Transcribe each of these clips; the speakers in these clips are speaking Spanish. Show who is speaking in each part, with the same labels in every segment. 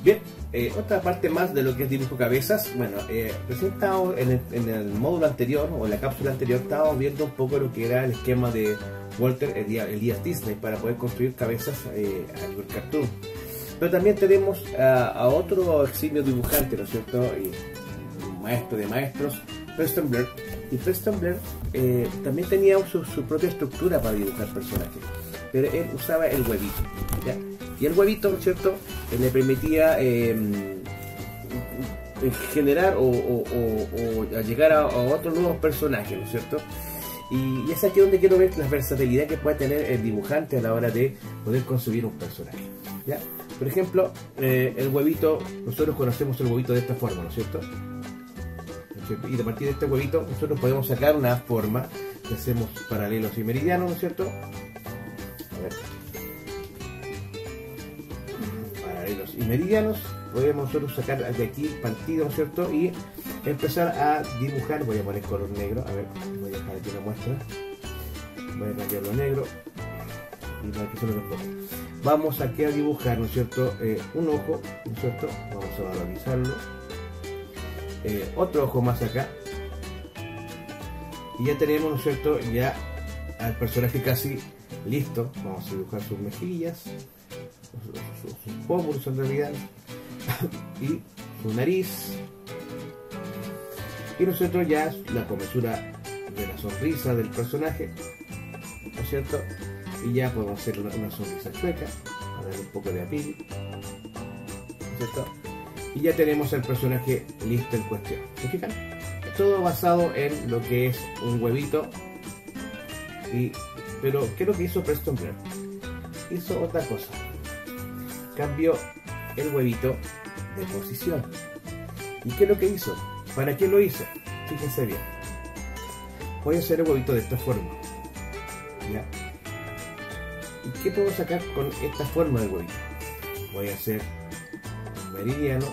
Speaker 1: Bien, otra parte más de lo que es dibujo cabezas. Bueno, recién estábamos en el módulo anterior, o en la cápsula anterior, estábamos viendo un poco lo que era el esquema de Walter Elias Disney para poder construir cabezas a nivel cartoon. Pero también tenemos a otro eximio dibujante, ¿no es cierto? Y maestro de maestros, Preston Blair. Y Preston Blair también tenía su propia estructura para dibujar personajes, pero él usaba el huevito, ¿ya? Y el huevito, ¿no es cierto?, le permitía generar o llegar a otros nuevos personajes, ¿no es cierto? Y es aquí donde quiero ver la versatilidad que puede tener el dibujante a la hora de poder construir un personaje, ¿ya? Por ejemplo, el huevito, nosotros conocemos el huevito de esta forma, ¿no es cierto? Y a partir de este huevito nosotros podemos sacar una forma que hacemos paralelos y meridianos, ¿no es cierto? A ver. Paralelos y meridianos, podemos nosotros sacar de aquí partido, ¿no es cierto? Y empezar a dibujar. Voy a poner color negro, a ver, voy a dejar aquí una muestra, voy a cambiarlo a negro y para que se lo ponga. Vamos aquí a dibujar, ¿no es cierto? Un ojo, ¿no es cierto? Vamos a valorizarlo. Otro ojo más acá, y ya tenemos, ¿no es cierto?, ya al personaje casi listo. Vamos a dibujar sus mejillas, sus pómulos en realidad, y su nariz, y nosotros ya la comesura de la sonrisa del personaje, ¿no es cierto? Y ya podemos hacer una sonrisa chueca, a darle un poco de apil, ¿no es cierto? Y ya tenemos el personaje listo en cuestión. ¿Se fijan? Todo basado en lo que es un huevito. Pero ¿qué es lo que hizo Preston Blair? Hizo otra cosa. Cambió el huevito de posición. ¿Y qué es lo que hizo? ¿Para qué lo hizo? Fíjense bien. Voy a hacer el huevito de esta forma, ¿ya? ¿Y qué puedo sacar con esta forma de huevito? Voy a hacer meridiano,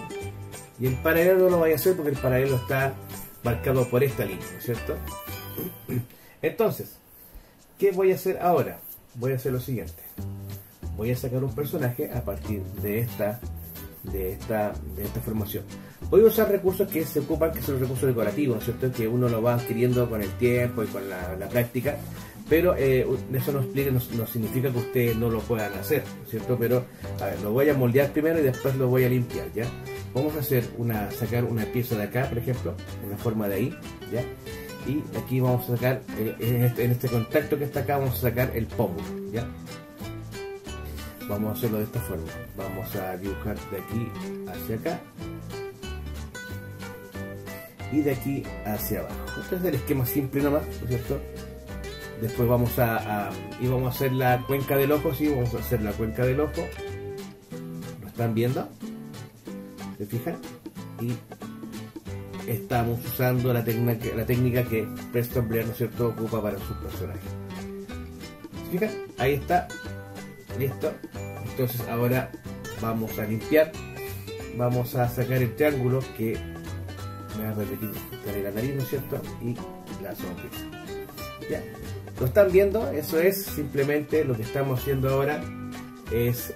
Speaker 1: y el paralelo no lo voy a hacer porque el paralelo está marcado por esta línea, ¿no es cierto? Entonces, ¿qué voy a hacer ahora? Voy a hacer lo siguiente. Voy a sacar un personaje a partir de esta formación. Voy a usar recursos que se ocupan, que son los recursos decorativos, ¿no es cierto? Que uno lo va adquiriendo con el tiempo y con la práctica. Pero eso no significa que ustedes no lo puedan hacer, ¿no es cierto? Pero, a ver, lo voy a moldear primero y después lo voy a limpiar, ¿ya? Vamos a hacer sacar una pieza de acá, por ejemplo, una forma de ahí, ¿ya? Y aquí vamos a sacar, en este contacto que está acá, vamos a sacar el pómulo, ¿ya? Vamos a hacerlo de esta forma. Vamos a dibujar de aquí hacia acá y de aquí hacia abajo. Este es el esquema simple nomás, ¿no es cierto? Después vamos a hacer la cuenca del ojo, sí, vamos a hacer la cuenca del ojo. ¿Lo están viendo? ¿Se fijan? Y estamos usando la técnica que Preston Blair, ¿no es cierto?, ocupa para sus personajes. ¿Se fijan? Ahí está. Listo. Entonces ahora vamos a limpiar. Vamos a sacar el triángulo que me va a repetir la nariz, ¿no es cierto? Y la sonrisa. Ya. ¿Lo están viendo? Eso es simplemente lo que estamos haciendo ahora, es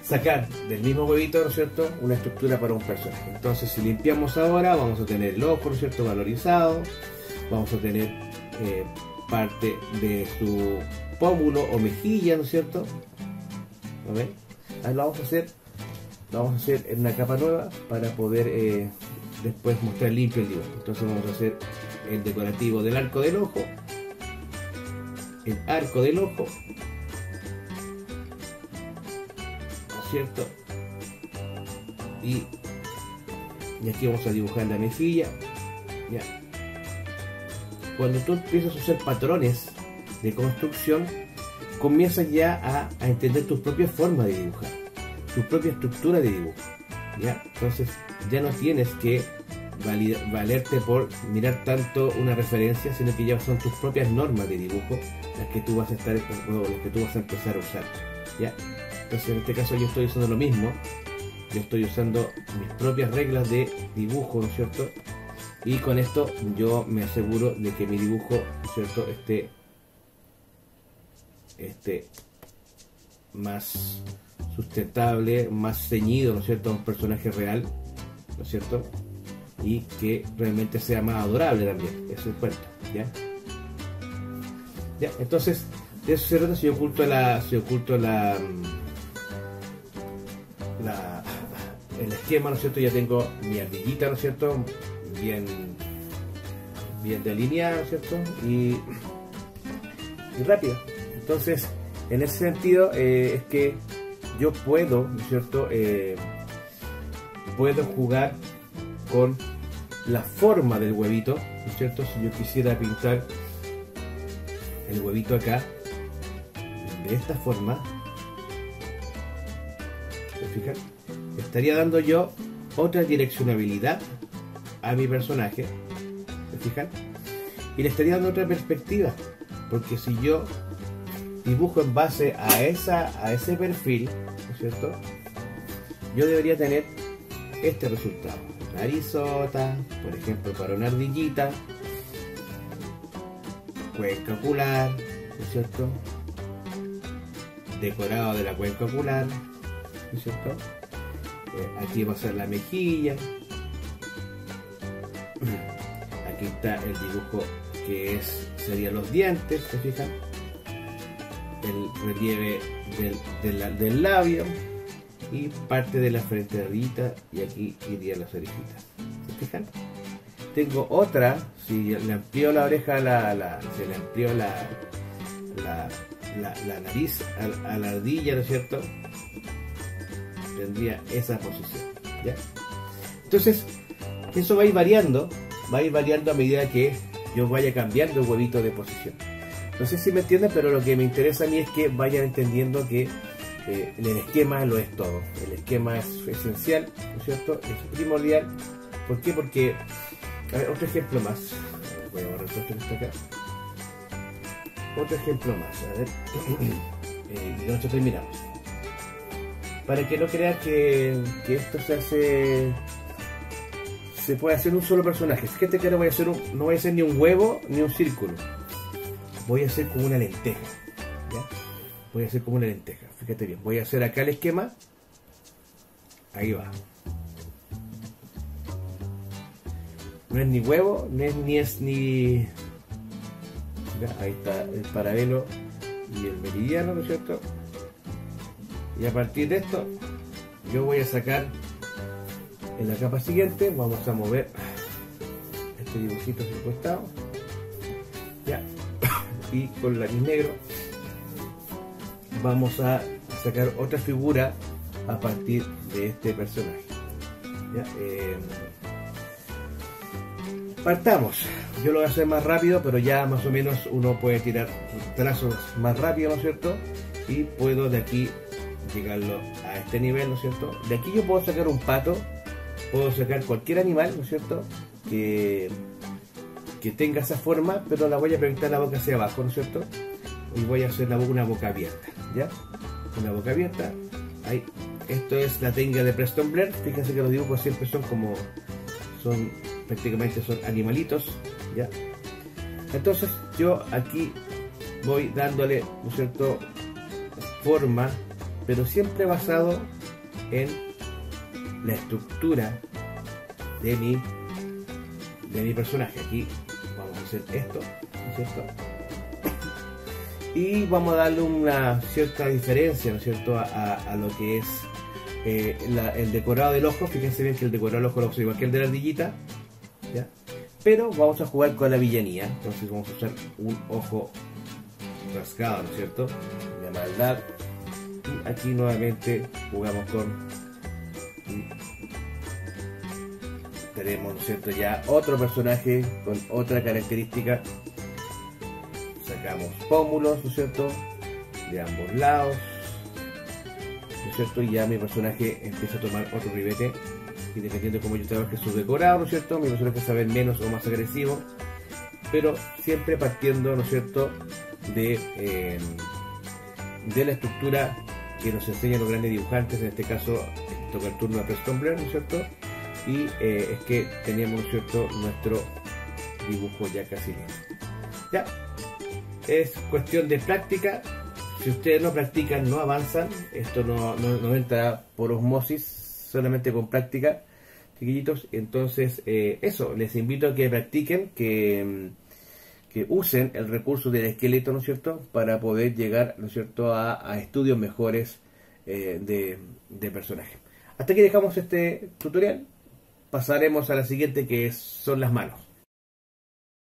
Speaker 1: sacar del mismo huevito, ¿no es cierto?, una estructura para un personaje. Entonces, si limpiamos ahora, vamos a tener el ojo, ¿no es cierto?, valorizado, vamos a tener parte de su pómulo o mejilla, ¿no es cierto? ¿Lo ven? Ahí lo vamos a hacer en una capa nueva para poder después mostrar limpio el dibujo. Entonces vamos a hacer el decorativo del arco del ojo, el arco del ojo, ¿no es cierto? Y aquí vamos a dibujar la mejilla, ya. Cuando tú empiezas a usar patrones de construcción, comienzas ya a entender tus propias formas de dibujar, tu propia estructura de dibujo, ¿ya? Entonces ya no tienes que valerte por mirar tanto una referencia, sino que ya son tus propias normas de dibujo las que tú vas a estar, o las que tú vas a empezar a usar, ¿ya? Entonces en este caso yo estoy usando lo mismo, yo estoy usando mis propias reglas de dibujo, ¿no es cierto? Y con esto yo me aseguro de que mi dibujo, ¿no es cierto?, esté más sustentable, más ceñido, ¿no es cierto?, a un personaje real, ¿no es cierto?, y que realmente sea más adorable también, eso es cuento, ¿ya? ¿Ya? Entonces, de eso se trata. Si oculto el esquema, ¿no es cierto?, ya tengo mi ardillita, ¿no es cierto?, bien delineada, ¿no es cierto?, y rápida. Entonces, en ese sentido, es que yo puedo, ¿no es cierto?, puedo jugar con la forma del huevito, ¿no es cierto? Si yo quisiera pintar el huevito acá de esta forma, ¿se fijan? Estaría dando yo otra direccionabilidad a mi personaje, ¿se fijan? Y le estaría dando otra perspectiva, porque si yo dibujo en base a ese perfil, ¿no es cierto?, yo debería tener este resultado: narizota, por ejemplo, para una ardillita, cuenca ocular, ¿no es cierto?, decorado de la cuenca ocular, ¿no es cierto?, aquí va a ser la mejilla, aquí está el dibujo que serían los dientes, ¿se fijan?, el relieve del labio y parte de la frente de ardillita, y aquí irían las orejitas, ¿se fijan? Tengo otra, si le amplío la oreja, se le amplió la nariz a la ardilla, ¿no es cierto?, tendría esa posición, ¿ya? Entonces, eso va a ir variando a medida que yo vaya cambiando el huevito de posición. No sé si me entienden, pero lo que me interesa a mí es que vayan entendiendo que el esquema lo es todo. El esquema es esencial, ¿no es cierto?, es primordial. ¿Por qué? Porque, a ver, otro ejemplo más. Voy a borrar esto que está acá. Otro ejemplo más, a ver. Y nosotros terminamos. Para que no crean que esto se puede hacer un solo personaje. Fíjate que no voy a hacer ni un huevo ni un círculo. Voy a hacer como una lenteja, ¿ya? Voy a hacer como una lenteja, fíjate bien. Voy a hacer acá el esquema. Ahí va. No es ni huevo, ni es ni... ¿Ya? Ahí está el paralelo y el meridiano, ¿no es cierto? Y a partir de esto, yo voy a sacar en la capa siguiente, vamos a mover este dibujito hacia el costado, ya, y con lápiz negro vamos a sacar otra figura a partir de este personaje, ¿ya? Partamos. Yo lo voy a hacer más rápido, pero ya más o menos uno puede tirar trazos más rápido, ¿no es cierto? Y puedo de aquí llegarlo a este nivel, ¿no es cierto? De aquí yo puedo sacar un pato, puedo sacar cualquier animal, ¿no es cierto?, que tenga esa forma, pero la voy a proyectar la boca hacia abajo, ¿no es cierto? Y voy a hacer una boca abierta, ¿ya? Una boca abierta, ahí. Esto es la técnica de Preston Blair. Fíjense que los dibujos siempre prácticamente son animalitos, ¿ya? Entonces yo aquí voy dándole, ¿no es cierto?, forma, pero siempre basado en la estructura de mi personaje. Aquí vamos a hacer esto, ¿no es cierto?, y vamos a darle una cierta diferencia, ¿no es cierto?, a lo que es el decorado del ojo. Fíjense bien que el decorado del ojo lo uso igual que el de la ardillita, ¿ya? Pero vamos a jugar con la villanía. Entonces vamos a usar un ojo rasgado, ¿no es cierto?, de maldad. Y aquí nuevamente jugamos tenemos, ¿no es cierto?, ya otro personaje con otra característica. Sacamos pómulos, ¿no es cierto?, de ambos lados, ¿no es cierto?, y ya mi personaje empieza a tomar otro ribete. Y dependiendo de cómo yo trabaje su decorado, ¿no es cierto?, mi personaje se va a ver menos o más agresivo, pero siempre partiendo, ¿no es cierto?, de la estructura que nos enseñan los grandes dibujantes. En este caso toca el turno a Preston Blair, ¿no es cierto?, y es que tenemos, ¿no es cierto?, nuestro dibujo ya casi listo. Ya, es cuestión de práctica. Si ustedes no practican, no avanzan. Esto no entra por osmosis, solamente con práctica, chiquillitos. Entonces, eso, les invito a que practiquen, que usen el recurso del esqueleto, ¿no es cierto?, para poder llegar, ¿no es cierto?, a estudios mejores de personaje. Hasta aquí dejamos este tutorial. Pasaremos a la siguiente, que son las manos.